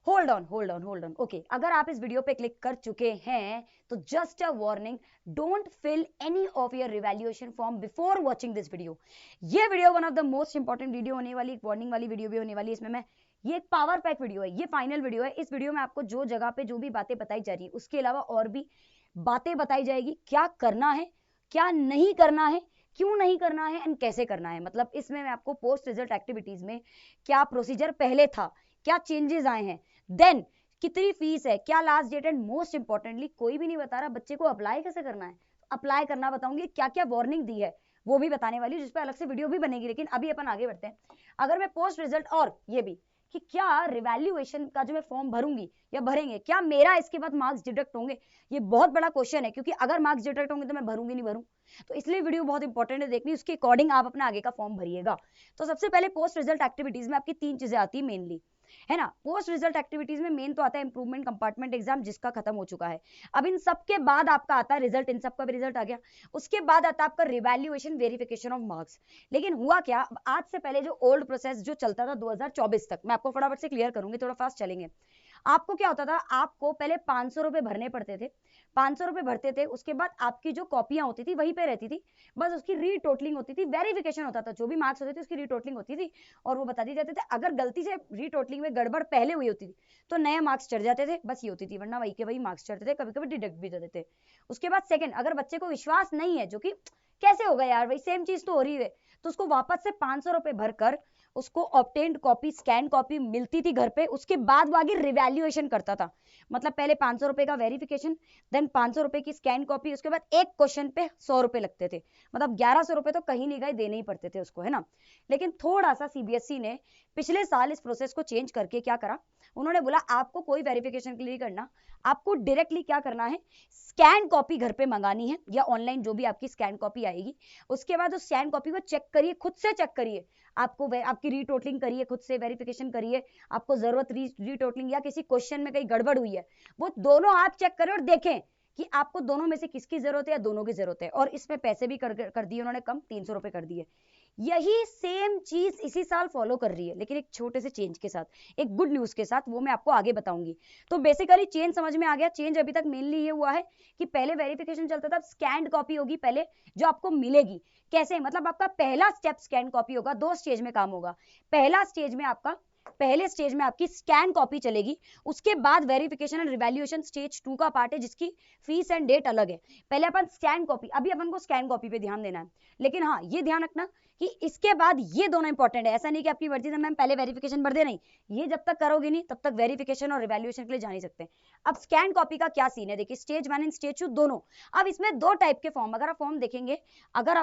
Hold on okay, अगर आप इस वीडियो पे क्लिक कर चुके हैं तो just a warning, don't fill any of your revaluation form before watching this video. ये video one of the most important video होने वाली, एक वार्निंग वाली वीडियो भी होने वाली है इसमें। मैं ये एक पावर पैक वीडियो है, ये फाइनल वीडियो है। इस वीडियो में आपको जो जगह पे जो भी बातें बताई जा रही है उसके अलावा और भी बातें बताई जाएगी, क्या करना है क्या नहीं करना है, क्यों नहीं करना है एंड कैसे करना है। मतलब इसमें मैं आपको पोस्ट रिजल्ट एक्टिविटीज में क्या प्रोसीजर पहले था, क्या चेंजेस आए हैं, देन कितनी फीस है, क्या last date, and most importantly कोई भी नहीं बता रहा बच्चे को अप्लाई कैसे करना है। अप्लाई करना बताऊंगी, क्या क्या वार्निंग दी है वो भी बताने वाली, जिस पर अलग से वीडियो भी बनेगी। लेकिन अभी अपन आगे बढ़ते हैं। अगर मैं पोस्ट रिजल्ट और ये भी कि क्या रिवैल्यूएशन का जो मैं फॉर्म भरूंगी या भरेंगे, क्या मेरा इसके बाद मार्क्स डिडक्ट होंगे, ये बहुत बड़ा क्वेश्चन है। क्योंकि अगर मार्क्स डिडक्ट होंगे तो मैं भरूंगी नहीं भरूं, तो इसलिए वीडियो बहुत इंपॉर्टेंट है देखनी, उसके अकॉर्डिंग आप अपना आगे का फॉर्म भरिएगा। तो सबसे पहले पोस्ट रिजल्ट एक्टिविटीज में आपकी 3 चीजें आती है मेनली, है ना। पोस्ट रिजल्ट एक्टिविटीज में मेन तो आता है इंप्रूवमेंट कंपार्टमेंट एग्जाम, जिसका खत्म हो चुका है। अब इन सब के बाद आपका आता है रिजल्ट, इन सबका भी रिजल्ट आ गया। उसके बाद आता है आपका रिवैल्यूएशन वेरिफिकेशन ऑफ मार्क्स। लेकिन हुआ क्या, आज से पहले जो ओल्ड प्रोसेस जो चलता था 2024 तक, मैं आपको फटाफट से क्लियर करूंगी, थोड़ा फास्ट चलेंगे। आपको क्या होता था, आपको पहले 500 रुपए भरने पड़ते थे, 500 रुपए भरते थे। उसके बाद आपकी जो कॉपियां होती थी वहीं पे रहती थी, बस उसकी रीटोटलिंग होती थी, वेरिफिकेशन होता था, जो भी मार्क्स होते थे उसकी रीटोटलिंग होती थी और वो बता दी जाते थे। अगर गलती से रीटोटलिंग में गड़बड़ पहले हुई होती थी तो नए मार्क्स चढ़ जाते थे, बस ये होती थी, वरना वही के वही मार्क्स चढ़ते थे, कभी कभी डिडक्ट भी देते थे। उसके बाद सेकंड, अगर बच्चे को विश्वास नहीं है, जो कि कैसे होगा यार, वही सेम चीज तो हो रही है, तो उसको वापस से 500 रुपए भरकर उसको ऑब्टेन्ड कॉपी, स्कैन कॉपी मिलती थी घर पे। उसके बाद वो आगे रिवैल्यूएशन करता था। मतलब पहले 500 रुपए का वेरिफिकेशन, देन 500 रुपए की स्कैन कॉपी, उसके बाद एक क्वेश्चन पे 100 रुपए लगते थे। मतलब 1100 रुपए तो कहीं नहीं गए, देने ही पड़ते थे उसको, है ना। लेकिन थोड़ा सा सीबीएसई ने पिछले साल इस प्रोसेस को चेंज करके क्या करा, उन्होंने बोला आपको कोई वेरिफिकेशन के लिए करना, आपको डायरेक्टली क्या करना है, स्कैन कॉपी घर पे मंगानी है या ऑनलाइन जो भी आपकी स्कैन कॉपी आएगी। उसके बाद उस स्कैन कॉपी को चेक करिए, खुद से चेक करिए, आपको आपकी रीटोटलिंग करिए, खुद से वेरिफिकेशन करिए, आपको जरूरत रीटोटलिंग या किसी क्वेश्चन में कहीं गड़बड़ हुई है, वो दोनों आप चेक करें और देखें कि आपको दोनों में से किसकी जरूरत है या दोनों की जरूरत है। और इसमें पैसे भी कर दिए उन्होंने कम, 300 रुपए कर दिए। यही सेम चीज इसी साल फॉलो कर रही है, लेकिन एक छोटे से चेंज के साथ, एक गुड न्यूज के साथ, वो मैं आपको आगे बताऊंगी। तो बेसिकली चेंज समझ में आ गया। चेंज अभी तक मेनली ये हुआ है कि पहले वेरिफिकेशन चलता था, स्कैन्ड कॉपी होगी पहले जो आपको मिलेगी। कैसे, मतलब आपका पहला स्टेप स्कैन कॉपी होगा, 2 स्टेज में काम होगा। पहला स्टेज में आपका, पहले स्टेज में आपकी स्कैन कॉपी चलेगी, उसके बाद वेरिफिकेशन एंड रिवैल्यूएशन स्टेज 2 का पार्ट है, जिसकी फीस एंड डेट अलग है। पहले अपन स्कैन कॉपी, अभी अपन को स्कैन कॉपी पे ध्यान देना है। लेकिन हाँ, ये ध्यान रखना कि इसके बाद ये दोनों इंपॉर्टेंट है। ऐसा नहीं कि आपकी मर्जी से मैम पहले वेरिफिकेशन भर दे, नहीं, ये जब तक करोगे नहीं तब तक वेरिफिकेशन और रिवैल्यूएशन के लिए जा नहीं सकते। अब स्कैन कॉपी का क्या सीन है, देखिए स्टेज 1 एंड स्टेज 2 दोनों। अब इसमें 2 टाइप के फॉर्म, अगर आप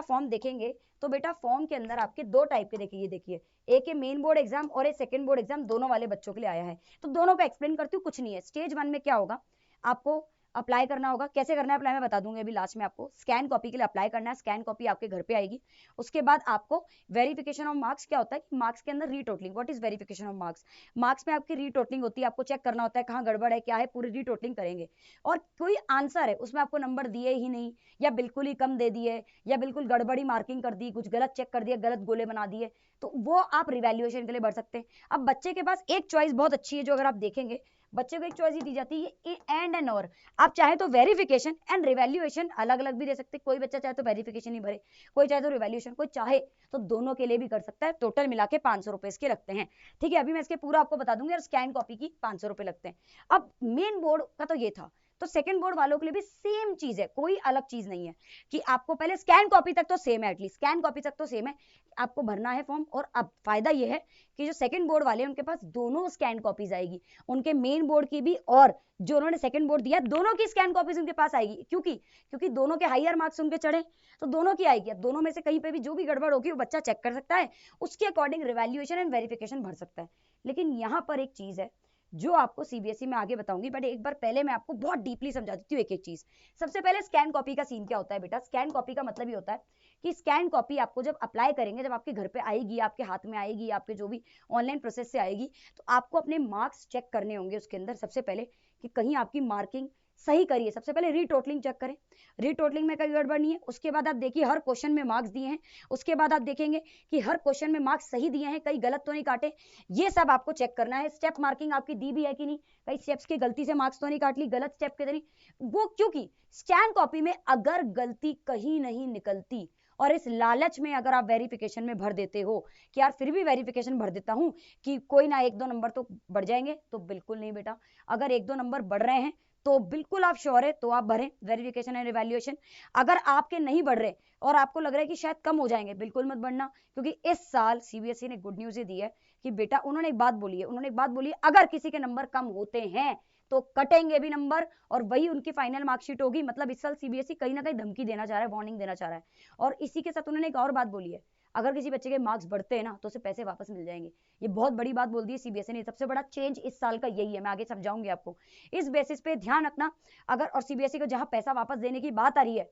फॉर्म देखेंगे तो बेटा फॉर्म के अंदर आपके 2 टाइप के देखिए, एक है मेन बोर्ड एग्जाम और एक सेकंड बोर्ड एग्जाम, दोनों वाले बच्चों के लिए आया है। तो दोनों का एक्सप्लेन करती हूँ, कुछ नहीं है। स्टेज 1 में क्या होगा, आपको अप्लाई करना होगा। कैसे करना है अप्लाई मैं बता दूंगी अभी लास्ट में। आपको स्कैन कॉपी के लिए अप्लाई करना है, स्कैन कॉपी आपके घर पे आएगी। उसके बाद आपको वेरिफिकेशन ऑफ मार्क्स, क्या होता है कि मार्क्स के अंदर retotalling, what is verification of marks, marks में आपकी रीटोटलिंग होती है, आपको चेक करना होता है कहाँ गड़बड़ है क्या है, पूरी रीटोटलिंग करेंगे। और कोई आंसर है उसमें आपको नंबर दिए ही नहीं, या बिल्कुल ही कम दे दिए, या बिल्कुल गड़बड़ी मार्किंग कर दी, कुछ गलत चेक कर दिया, गलत गोले बना दिए, तो वो आप रिवैल्यूएशन के लिए बढ़ सकते हैं। अब बच्चे के पास एक चॉइस बहुत अच्छी है, जो अगर आप देखेंगे बच्चे को एक चॉइस ही दी जाती है, एंड और। आप चाहे तो वेरिफिकेशन एंड रिवैल्यूएशन अलग अलग भी दे सकते हैं। कोई बच्चा चाहे तो वेरिफिकेशन ही भरे, कोई चाहे तो रिवैल्यूएशन, कोई चाहे तो दोनों के लिए भी कर सकता है। टोटल मिला के 500 रुपए इसके लगते हैं, ठीक है। अभी मैं इसके पूरा आपको बता दूंगी, और स्कैन कॉपी की 500 रुपए लगते हैं। अब मेन बोर्ड का तो ये था, तो सेकंड बोर्ड वालों के लिए भी सेम चीज है, कोई अलग चीज नहीं है कि आपको पहले स्कैन कॉपी तक तो सेम है, एटलीस्ट स्कैन कॉपी तक तो सेम है, आपको भरना है फॉर्म। और अब फायदा ये है कि जो सेकंड बोर्ड वाले हैं उनके पास दोनों स्कैन कॉपीज आएगी, उनके मेन बोर्ड की भी और जो उन्होंने सेकंड बोर्ड दिया दोनों की स्कैन कॉपीज उनके पास आएगी। क्योंकि दोनों के हाईयर मार्क्स उनके चढ़े, तो दोनों की आएगी। अब दोनों में से कहीं पे भी जो भी गड़बड़ होगी वो बच्चा चेक कर सकता है, उसके अकॉर्डिंग रिवैल्यूएशन एंड वेरिफिकेशन भर सकता है। लेकिन यहां पर एक चीज है जो आपको सीबीएसई में आगे बताऊंगी, बट एक बार पहले मैं आपको बहुत डीपली समझा देती हूँ एक एक चीज। सबसे पहले स्कैन कॉपी का सीन क्या होता है बेटा, स्कैन कॉपी का मतलब ये होता है कि स्कैन कॉपी आपको जब अप्लाई करेंगे, जब आपके घर पे आएगी, आपके हाथ में आएगी, आपके जो भी ऑनलाइन प्रोसेस से आएगी, तो आपको अपने मार्क्स चेक करने होंगे उसके अंदर। सबसे पहले कि कहीं आपकी मार्किंग सही करिए। सबसे पहले रीटोटलिंग चेक करें, रीटोटलिंग में कोई गड़बड़ नहीं है। उसके बाद आप देखिए हर क्वेश्चन में मार्क्स दिए हैं, उसके बाद आप देखेंगे कि हर क्वेश्चन में मार्क्स सही दिए हैं, कहीं गलत तो नहीं काटे, ये सब आपको चेक करना है। स्टेप मार्किंग आपकी दी भी है कि नहीं, कई स्टेप्स की गलती से मार्क्स तो नहीं काट ली, गलत स्टेप के नहीं वो, क्योंकि स्कैन कॉपी में अगर गलती कहीं नहीं निकलती और इस लालच में अगर आप वेरिफिकेशन में भर देते हो कि यार फिर भी वेरिफिकेशन भर देता हूं कि कोई ना 1-2 नंबर तो बढ़ जाएंगे, तो बिल्कुल नहीं बेटा। अगर 1-2 नंबर बढ़ रहे हैं तो बिल्कुल आप श्योर है तो आप भरें वेरिफिकेशन एंड इवैल्यूएशन। अगर आपके नहीं बढ़ रहे और आपको लग रहा है कि शायद कम हो जाएंगे, बिल्कुल मत बढ़ना, क्योंकि इस साल सीबीएसई ने गुड न्यूज ही दी है कि बेटा उन्होंने एक बात बोली है, अगर किसी के नंबर कम होते हैं तो कटेंगे भी नंबर और वही उनकी फाइनल मार्कशीट होगी। मतलब इस साल सीबीएसई कहीं ना कहीं धमकी देना चाह रहा है, वार्निंग देना चाह रहा है। और इसी के साथ उन्होंने एक और बात बोली है, अगर किसी बच्चे के मार्क्स बढ़ते हैं ना तो उसे पैसे वापस मिल जाएंगे। ये बहुत बड़ी बात बोल दी है सीबीएसई ने। सबसे बड़ा चेंज इस साल का यही है, मैं आगे समझाऊंगी आपको। इस बेसिस पे ध्यान रखना। अगर और सीबीएसई को जहां पैसा वापस देने की बात आ रही है,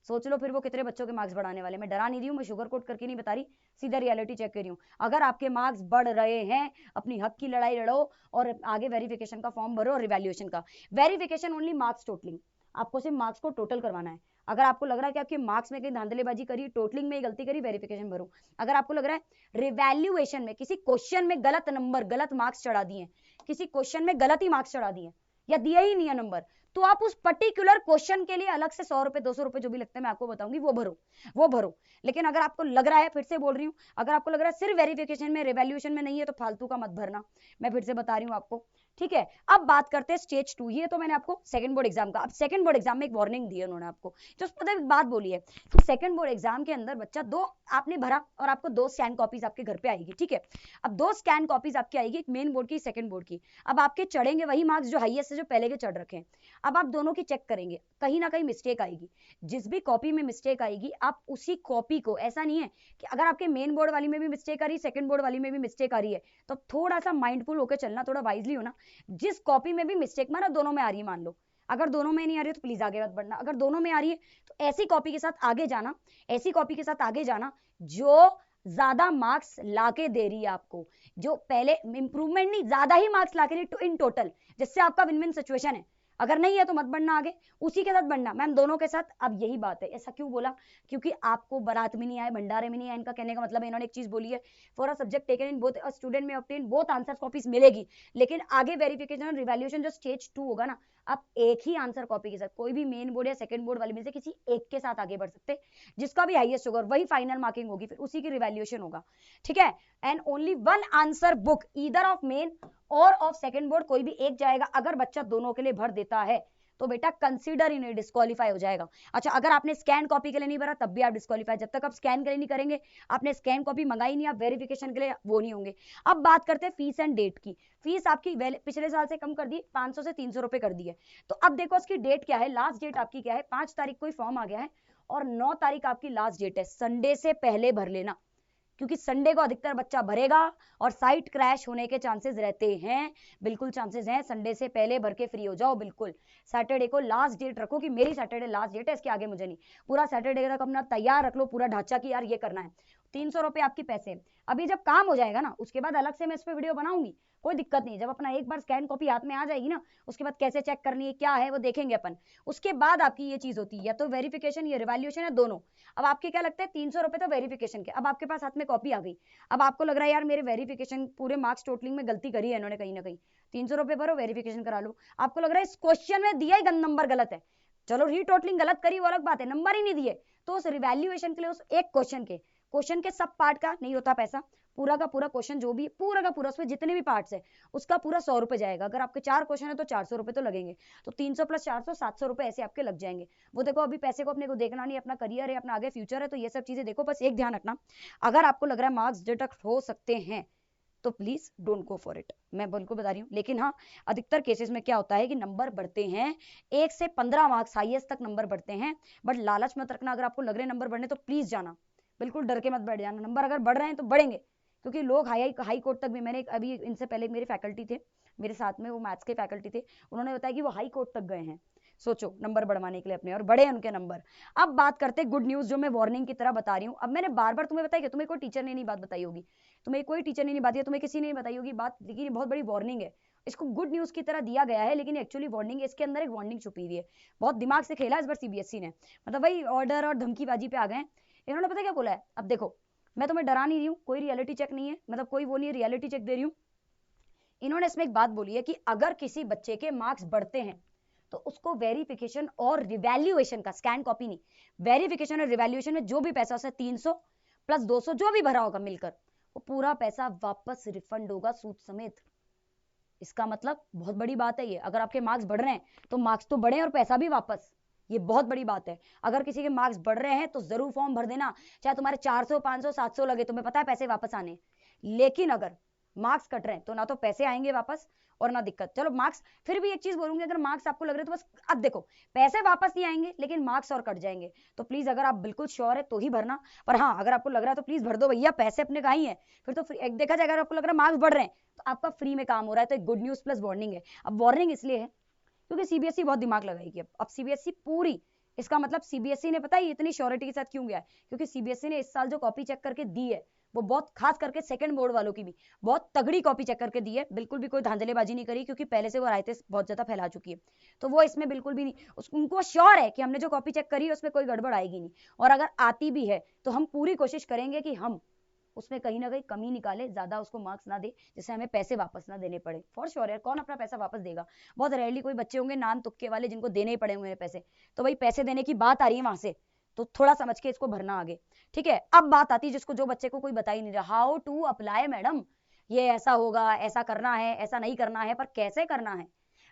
सोच लो फिर वो कितने बच्चों के मार्क्स बढ़ाने वाले। मैं डरा नहीं रही हूँ, मैं शुगर कोट करके नहीं बता रही, सीधा रियलिटी चेक कर रही हूँ। अगर आपके मार्क्स बढ़ रहे हैं, अपनी हक की लड़ाई लड़ो और आगे वेरिफिकेशन का फॉर्म भरो और रिवैल्यूएशन का। वेरिफिकेशन ओनली मार्क्स टोटलिंग, आपको सिर्फ मार्क्स को टोटल करवाना है। अगर आपको लग रहा है कि आपके मार्क्स में कहीं धांधलेबाजी करी, टोटलिंग में गलती करी, वेरिफिकेशन भरो। अगर आपको लग रहा है रिवैल्यूएशन में किसी क्वेश्चन में गलत नंबर, गलत मार्क्स चढ़ा दिए, किसी क्वेश्चन में गलत ही मार्क्स चढ़ा दिए या दिया ही नहीं है नंबर, तो आप उस पर्टिकुलर क्वेश्चन के लिए अलग से 100 रुपए 200 रुपए जो भी लगते हैं मैं आपको बताऊंगी, वो भरो। लेकिन अगर आपको लग रहा है, फिर से बोल रही हूँ, अगर आपको लग रहा है सिर्फ वेरिफिकेशन में, रिवैल्यूएशन में नहीं है, तो फालतू का मत भरना। मैं फिर से बता रही हूँ आपको, ठीक है। अब बात करते हैं स्टेज 2। ये तो मैंने आपको सेकंड बोर्ड एग्जाम का। अब सेकंड बोर्ड एग्जाम में एक वार्निंग दी है उन्होंने आपको, जो एक बात बोली है कि सेकंड बोर्ड एग्जाम के अंदर बच्चा दो आपने भरा और आपको 2 स्कैन कॉपीज आपके घर पे आएगी, ठीक है। अब 2 स्कैन कॉपीज आपकी आएगी, एक मेन बोर्ड की, सेकंड बोर्ड की। अब आपके चढ़ेंगे वही मार्क्स जो हाईएस्ट है, जो पहले के चढ़ रखे हैं। अब आप दोनों की चेक करेंगे, कहीं ना कहीं मिस्टेक आएगी। जिस भी कॉपी में मिस्टेक आएगी, आप उसी कॉपी को, ऐसा नहीं है कि अगर आपके मेन बोर्ड वाली में भी मिस्टेक आ रही है, सेकंड बोर्ड वाली में भी मिस्टेक आ रही है, तो थोड़ा सा माइंडफुल होकर चलना, थोड़ा वाइजली होना। जिस कॉपी में भी मिस्टेक माना, दोनों में आ रही है मान लो, अगर दोनों में नहीं आ रही है तो प्लीज आगे मत बढ़ना। अगर दोनों में आ रही है तो ऐसी कॉपी के साथ आगे जाना, ऐसी कॉपी के साथ आगे जाना जो ज्यादा मार्क्स लाके दे रही है आपको, जो पहले इंप्रूवमेंट नहीं, ज्यादा ही मार्क्स लाके दे रही इन टोटल, जिससे आपका विन विन सिचुएशन है। अगर नहीं है तो मत बढ़ना आगे, उसी के साथ बढ़ना। मैम दोनों के साथ। अब यही बात है, ऐसा क्यों बोला, क्योंकि आपको बारात में नहीं आए, भंडारे में नहीं आए, इनका कहने का मतलब है इन्होंने एक चीज बोली है, for a subject taken in both a student में ऑब्टेन बोथ आंसर कॉपीज मिलेगी, लेकिन आगे वेरिफिकेशन और रिवैल्यूएशन जो स्टेज 2 होगा ना, आप एक ही आंसर कॉपी के साथ, कोई भी मेन बोर्ड या सेकंड बोर्ड वाले में से किसी एक के साथ आगे बढ़ सकते, जिसका भी हाईएस्ट होगा वही फाइनल मार्किंग होगी, फिर उसी की रिवैल्यूएशन होगा, ठीक है। And only one answer book either of main और ऑफ सेकंड बोर्ड, कोई भी एक जाएगा। अगर बच्चा दोनों के लिए भर देता है तो बेटा कंसीडर इन डिस्क्वालीफाई हो जाएगा। अच्छा, अगर आपने स्कैन कॉपी के लिए नहीं भरा तब भी आप डिस्क्वालीफाई, जब तक आप स्कैन के लिए नहीं करेंगे, आपने स्कैन कॉपी मंगाई नहीं, आप वेरिफिकेशन के लिए वो नहीं होंगे। अब बात करते हैं फीस एंड डेट की। फीस आपकी पिछले साल से कम कर दी, 500 से 300 रुपए कर दी है। तो अब देखो उसकी डेट क्या है, लास्ट डेट आपकी क्या है, 5 तारीख को फॉर्म आ गया है और 9 तारीख आपकी लास्ट डेट है। संडे से पहले भर लेना, क्योंकि संडे को अधिकतर बच्चा भरेगा और साइट क्रैश होने के चांसेस रहते हैं, बिल्कुल चांसेस हैं। संडे से पहले भर के फ्री हो जाओ बिल्कुल। सैटरडे को लास्ट डेट रखो कि मेरी सैटरडे लास्ट डेट है, इसके आगे मुझे नहीं। पूरा सैटरडे तक अपना तैयार रख लो, पूरा ढांचा कि यार ये करना है। 300 रुपए आपकी पैसे। अभी जब काम हो जाएगा ना, उसके बाद अलग से मैं इस पर वीडियो बनाऊंगी, कोई दिक्कत नहीं। जब अपना एक बार स्कैन कॉपी हाथ में आ जाएगी ना, उसके बाद कैसे चेक करनी है, क्या है, वो देखेंगे अपन। उसके बाद आपकी ये चीज होती है, या तो वेरिफिकेशन या रिवैल्यूएशन है, दोनों। अब आपके क्या लगता है, 300 रुपए तो वेरिफिकेशन के। अब आपके पास हाथ में कॉपी आ गई, अब आपको लग रहा है यार मेरे वेरिफिकेशन पूरे मार्क्स टोटलिंग में गलती करी है इन्होंने कहीं ना कहीं, 300 रुपए भरो, वेरिफिकेशन करा लो। आपको लग रहा है इस क्वेश्चन में दिया ही नंबर गलत है, चलो रीटोटलिंग गलत करी वो अलग बात है, नंबर ही नहीं दिए, तो उस रिवैल्यूएशन के लिए, उस एक क्वेश्चन के सब पार्ट का नहीं होता पैसा, पूरा का पूरा क्वेश्चन जो भी पूरा का पूरा, उसमें जितने भी पार्ट्स है उसका पूरा 100 रुपए जाएगा। अगर आपके 4 क्वेश्चन है तो 400 रुपए तो लगेंगे, तो 300 प्लस 400 700 रुपए ऐसे आपके लग जाएंगे। वो देखो, अभी पैसे को अपने को देखना नहीं, अपना करियर है, अपना आगे फ्यूचर है, तो ये सब चीजें देखो। बस एक ध्यान रखना, अगर आपको लग रहा है मार्क्स डिडक्ट हो सकते हैं तो please don't go for it, मैं बिल्कुल बता रही हूँ। लेकिन हाँ, अधिकतर केसेस में क्या होता है कि नंबर बढ़ते हैं, 1 से 15 मार्क्स हाईएस्ट तक नंबर बढ़ते हैं। बट लालच मत रखना, अगर आपको लग रहे नंबर बढ़ने तो प्लीज जाना, बिल्कुल डर के मत बैठ जाना। नंबर अगर बढ़ रहे हैं तो बढ़ेंगे, क्योंकि लोग हाई कोर्ट तक भी, मैंने अभी इनसे पहले मेरे फैकल्टी थे मेरे साथ में, वो मैथ्स के फैकल्टी थे, उन्होंने बताया कि वो हाई कोर्ट तक गए हैं, सोचो, नंबर बढ़वाने के लिए अपने, और बढ़े हैं उनके नंबर। अब बात करते हैं गुड न्यूज, जो मैं वार्निंग की तरह बता रही हूँ। अब मैंने बार बार तुम्हें बताया कि तुम्हें कोई टीचर ने नहीं बात बताई होगी, तुम्हें कोई टीचर ने नहीं बात, तुम्हें किसी ने नहीं बताई होगी बात, लेकिन बहुत बड़ी वार्निंग है। इसको गुड न्यूज की तरह दिया गया है, लेकिन एक्चुअली वार्निंग, इसके अंदर एक वार्निंग छुपी हुई है। बहुत दिमाग से खेला इस बार सीबीएसई ने, मतलब भाई ऑर्डर और धमकीबाजी पे आ गए। इन्होंने पता क्या बोला है, अब देखो मैं तुम्हें डरा नहीं रही हूँ, कोई रियलिटी चेक नहीं है, मतलब कोई वो नहीं है, रियलिटी चेक दे रही हूँ। इन्होंने इसमें एक बात बोली है कि अगर किसी बच्चे के मार्क्स बढ़ते हैं तो उसको वेरिफिकेशन और रिवैल्यूएशन का, स्कैन कॉपी नहीं, वेरिफिकेशन और रिवैल्यूएशन में जो भी पैसा उसे 300 प्लस 200 जो भी भरा होगा मिलकर, वो पूरा पैसा वापस रिफंड होगा सूद समेत। इसका मतलब बहुत बड़ी बात है ये, अगर आपके मार्क्स बढ़ रहे हैं तो मार्क्स तो बढ़े और पैसा भी वापस, ये बहुत बड़ी बात है। अगर किसी के मार्क्स बढ़ रहे हैं तो जरूर फॉर्म भर देना, चाहे तुम्हारे 400 500 700 लगे, तुम्हें पता है पैसे वापस आने। लेकिन अगर मार्क्स कट रहे हैं तो ना तो पैसे आएंगे वापस और ना दिक्कत। चलो मार्क्स, फिर भी एक चीज बोलूंगी, अगर मार्क्स आपको लग रहे तो बस, अब देखो पैसे वापस नहीं आएंगे लेकिन मार्क्स और कट जाएंगे, तो प्लीज अगर आप बिल्कुल श्योर है तो ही भरना। पर हाँ, अगर आपको लग रहा है तो प्लीज भर दो भैया, पैसे अपने कहाँ ही है। फिर तो एक देखा जाए, अगर आपको लग रहा है मार्क्स बढ़ रहे हैं तो आपका फ्री में काम हो रहा है, तो एक गुड न्यूज प्लस वार्निंग है। अब वार्निंग इसलिए है क्योंकि सीबीएसई बहुत दिमाग लगाएगी। अब सीबीएसई पूरी, इसका मतलब सीबीएसई ने पता है इतनी श्योरिटी के साथ क्यों गया है, क्योंकि सीबीएसई ने इस साल जो कॉपी चेक करके दी है वो बहुत, खास करके सेकंड बोर्ड वालों की भी बहुत तगड़ी कॉपी चेक करके दी है, बिल्कुल भी कोई धांधलेबाजी नहीं करी, क्योंकि पहले से वो रायते बहुत ज्यादा फैला चुकी है। तो वो इसमें बिल्कुल भी नहीं, उनको श्योर है कि हमने जो कॉपी चेक करी है उसमें कोई गड़बड़ आएगी नहीं, और अगर आती भी है तो हम पूरी कोशिश करेंगे कि हम उसमें कहीं ना कहीं कमी निकाले, ज्यादा उसको मार्क्स ना दे जिससे हमें पैसे वापस ना देने पड़े। फॉर श्योर है, कौन अपना पैसा वापस देगा, बहुत रेयरली कोई बच्चे होंगे नाम तुक्के वाले जिनको देने ही पड़े हुए हैं पैसे, तो भाई पैसे देने की बात आ रही है वहां से, तो थोड़ा समझ के इसको भरना आगे, ठीक है। अब बात आती है जिसको, जो बच्चे को कोई बता ही नहीं रहा, हाउ टू अप्लाई मैडम, ये ऐसा होगा, ऐसा करना है, ऐसा नहीं करना है, पर कैसे करना है।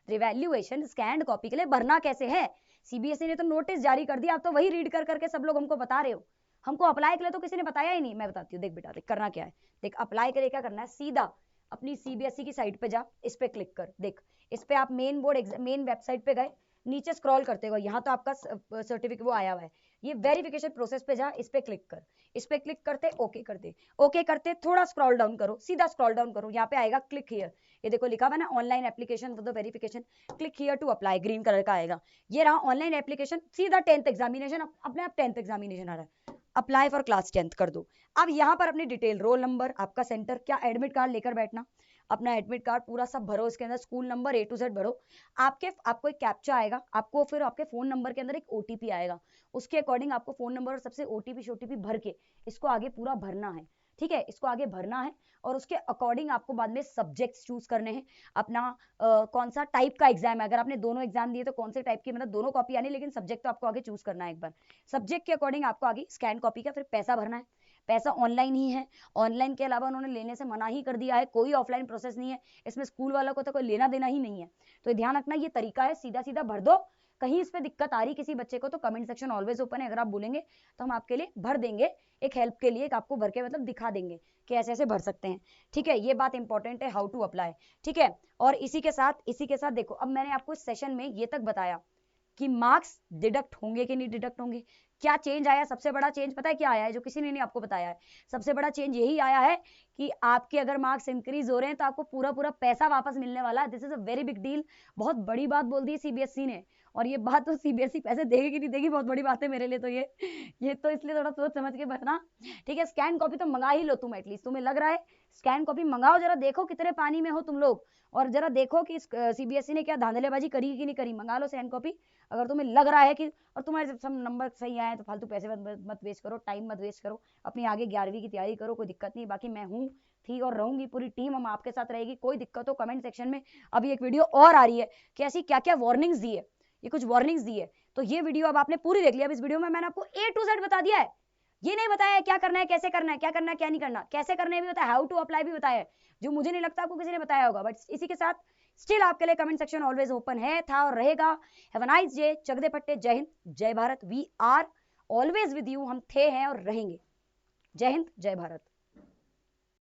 रिवैल्यूएशन स्कैन्ड कॉपी के लिए भरना कैसे है, सीबीएसई ने तो नोटिस जारी कर दिया, आप तो वही रीड कर करके सब लोग हमको बता रहे हो, हमको अप्लाई के लिए तो किसी ने बताया ही नहीं। मैं बताती हूँ, देख बेटा देख करना क्या है, देख अप्लाई के लिए क्या करना है, सीधा अपनी सीबीएसई की साइट पे जा, इस पे क्लिक कर, देख इस पे आप मेन बोर्ड मेन वेबसाइट पे गए, नीचे स्क्रॉल करते हुए यहाँ तो आपका सर्टिफिकेट वो आया हुआ है, ये वेरिफिकेशन प्रोसेस पे जा, इस पे क्लिक कर, इस पे क्लिक करते ओके करते, ओके करते थोड़ा स्क्रॉल डाउन करो, सीधा स्क्रॉल डाउन करो, यहाँ पे आएगा क्लिक हियर, ये देखो लिखा हुआ है ना online application for the verification, click here to apply, green colour का आएगा, ये रहा ऑनलाइन एप्लीकेशन, सीधा 10th एग्जामिनेशन, अपने आप 10th एग्जामिनेशन आ रहा है, अप्लाई फॉर क्लास 10th कर दो। अब यहाँ पर अपनी डिटेल, रोल नंबर, आपका सेंटर क्या, एडमिट कार्ड लेकर बैठना, अपना एडमिट कार्ड पूरा सब भरो, इसके अंदर school number A to Z भरो, आपको एक कैप्चा आएगा, आपको फिर आपके फोन नंबर के अंदर एक ओटीपी आएगा, उसके अकॉर्डिंग आपको फोन नंबर और सबसे ओटीपी भर के इसको आगे पूरा भरना है, ठीक है, इसको आगे भरना है। और उसके अकॉर्डिंग आपको बाद में सब्जेक्ट्स चूज करने हैं, अपना कौन सा टाइप का एग्जाम है, अगर आपने दोनों एग्जाम दिए तो कौन से टाइप की, मतलब दोनों कॉपी आनी, लेकिन सब्जेक्ट तो आपको आगे चूज करना है एक बार, सब्जेक्ट के अकॉर्डिंग आपको आगे स्कैन कॉपी का फिर पैसा भरना है, पैसा ऑनलाइन ही है, ऑनलाइन के अलावा उन्होंने लेने से मना ही कर दिया है, कोई ऑफलाइन प्रोसेस नहीं है, इसमें स्कूल वालों को तो कोई लेना देना ही नहीं है, तो ध्यान रखना ये तरीका है, सीधा सीधा भर दो। कहीं इस पे दिक्कत आ रही किसी बच्चे को तो कमेंट सेक्शन ऑलवेज ओपन है, अगर आप बोलेंगे तो हम आपके लिए भर देंगे, एक हेल्प के लिए, एक आपको भर के मतलब दिखा देंगे कि ऐसे ऐसे भर सकते हैं, ठीक है, ये बात इंपॉर्टेंट है, हाउ टू अप्लाई, ठीक है। और इसी के साथ देखो, अब मैंने आपको इस सेशन में ये तक बताया कि मार्क्स डिडक्ट होंगे कि नहीं डिडक्ट होंगे, क्या चेंज आया, सबसे बड़ा चेंज पता है क्या आया है, जो किसी ने नहीं आपको बताया है, सबसे बड़ा चेंज यही आया है कि आपके अगर मार्क्स इंक्रीज हो रहे हैं तो आपको पूरा पूरा पैसा वापस मिलने वाला है। This is a very big deal, बहुत बड़ी बात बोल दी है सीबीएसई ने, और ये बात तो सीबीएसई पैसे देगी कि नहीं देगी बहुत बड़ी बात है मेरे लिए, तो ये तो इसलिए थोड़ा सोच समझ के भरना, ठीक है। स्कैन कॉपी तो मंगा ही लो तुम, एटलीस्ट तुम्हें लग रहा है स्कैन कॉपी मंगाओ, जरा देखो कितने पानी में हो तुम लोग, और जरा देखो कि सीबीएसई ने क्या धांधलेबाजी करी कि नहीं करी, मंगा लो स्कैन कॉपी, अगर तुम्हें लग रहा है कि, और तुम्हारे सब नंबर सही आए तो फालतू पैसे मत वेस्ट करो, टाइम मत वेस्ट करो, अपनी आगे 11वीं की तैयारी करो, कोई दिक्कत नहीं। बाकी मैं हूँ ठीक, और रहूंगी, पूरी टीम हम आपके साथ रहेगी, कोई दिक्कत हो कमेंट सेक्शन में। अभी एक वीडियो और आ रही है कि ऐसी क्या क्या वार्निंग्स दी है, ये कुछ वार्निंग्स दी है, तो ये वीडियो अब आपने पूरी देख लिया। अब इस वीडियो में मैंने आपको A to Z बता दिया है, ये नहीं बताया है क्या करना है, कैसे करना है, क्या करना है क्या नहीं करना, कैसे करना है भी बताया, हाउ टू अप्लाई भी बताया है, जो मुझे नहीं लगता आपको किसी ने बताया होगा। बट इसी के साथ स्टिल आपके लिए कमेंट सेक्शन ऑलवेज ओपन है, था और रहेगा। हैव अ नाइस डे, चकदे पट्टे, जय हिंद जय Bharat, we are always with you, हम थे हैं और रहेंगे। जय हिंद जय भारत।